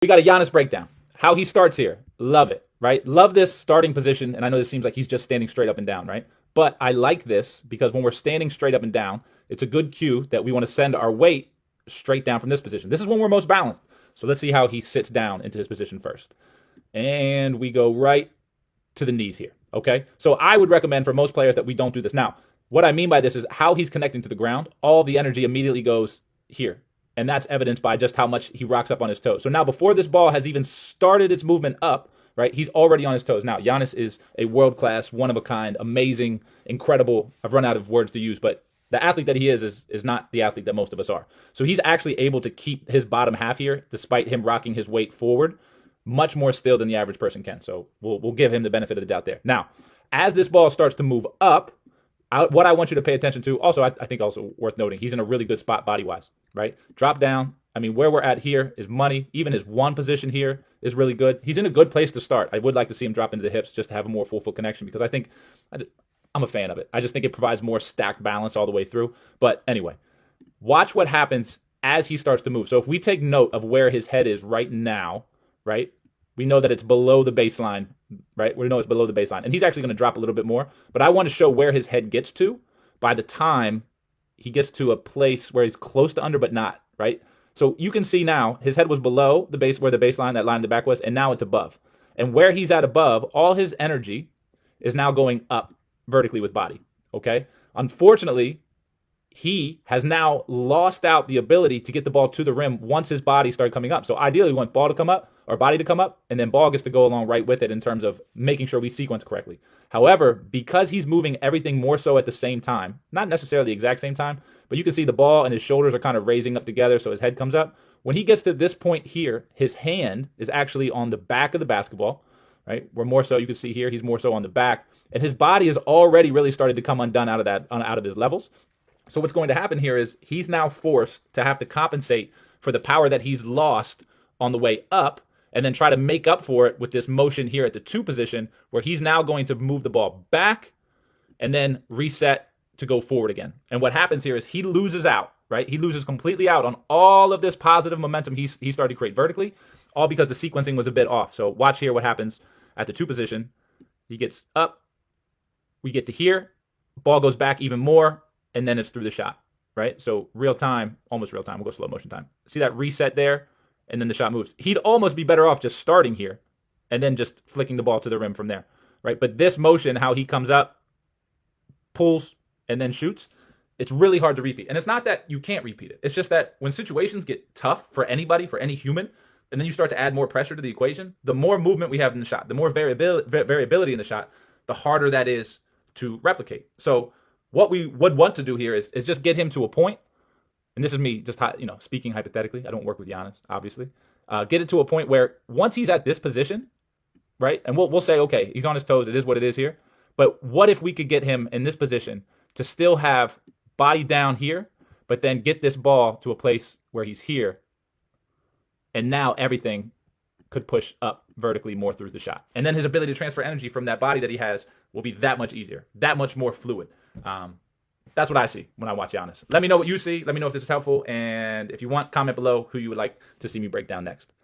We got a Giannis breakdown. How he starts here. Love it, right? Love this starting position. And I know this seems like he's just standing straight up and down, right? But I like this because when we're standing straight up and down, it's a good cue that we want to send our weight straight down from this position. This is when we're most balanced. So let's see how he sits down into his position first. And we go right to the knees here, okay? So I would recommend for most players that we don't do this. Now, what I mean by this is how he's connecting to the ground. All the energy immediately goes here. And that's evidenced by just how much he rocks up on his toes. So now before this ball has even started its movement up, right, he's already on his toes. Now, Giannis is a world-class, one-of-a-kind, amazing, incredible. I've run out of words to use, but the athlete that he is not the athlete that most of us are. So he's actually able to keep his bottom half here, despite him rocking his weight forward, much more still than the average person can. So we'll give him the benefit of the doubt there. Now, as this ball starts to move up, what I want you to pay attention to, also, I think also worth noting, he's in a really good spot body-wise, right? Drop down. I mean, where we're at here is money. Even his one position here is really good. He's in a good place to start. I would like to see him drop into the hips just to have a more full foot connection because I think I'm a fan of it. I just think it provides more stacked balance all the way through. But anyway, watch what happens as he starts to move. So if we take note of where his head is right now, right? We know that it's below the baseline, right? We know it's below the baseline. And he's actually going to drop a little bit more. But I want to show where his head gets to by the time he gets to a place where he's close to under, but not, right? So you can see now his head was below the base, where the baseline, that line in the back was, and now it's above. And where he's at above, all his energy is now going up vertically with body, okay? Unfortunately, he has now lost out the ability to get the ball to the rim once his body started coming up. So ideally, we want ball to come up or body to come up, and then ball gets to go along right with it in terms of making sure we sequence correctly. However, because he's moving everything more so at the same time, not necessarily the exact same time, but you can see the ball and his shoulders are kind of raising up together so his head comes up. When he gets to this point here, his hand is actually on the back of the basketball, right? We're more so, you can see here, he's more so on the back, and his body has already really started to come undone out of his levels. So what's going to happen here is he's now forced to have to compensate for the power that he's lost on the way up and then try to make up for it with this motion here at the 2 position where he's now going to move the ball back and then reset to go forward again. And what happens here is he loses out, right? He loses completely out on all of this positive momentum he started to create vertically, all because the sequencing was a bit off. So watch here what happens at the 2 position. He gets up. We get to here. Ball goes back even more. And then it's through the shot, right? So real time, almost real time. We'll go slow motion time. See that reset there? And then the shot moves. He'd almost be better off just starting here and then just flicking the ball to the rim from there, right? But this motion, how he comes up, pulls, and then shoots, it's really hard to repeat. And it's not that you can't repeat it. It's just that when situations get tough for anybody, for any human, and then you start to add more pressure to the equation, the more movement we have in the shot, the more variability in the shot, the harder that is to replicate. So what we would want to do here is just get him to a point, and this is me just speaking hypothetically. I don't work with Giannis, obviously. Get it to a point where once he's at this position, right, and we'll say, okay, he's on his toes. It is what it is here. But what if we could get him in this position to still have body down here, but then get this ball to a place where he's here, and now everything could push up vertically more through the shot. And then his ability to transfer energy from that body that he has will be that much easier, that much more fluid. That's what I see when I watch Giannis. Let me know what you see. Let me know if this is helpful. And if you want, comment below who you would like to see me break down next.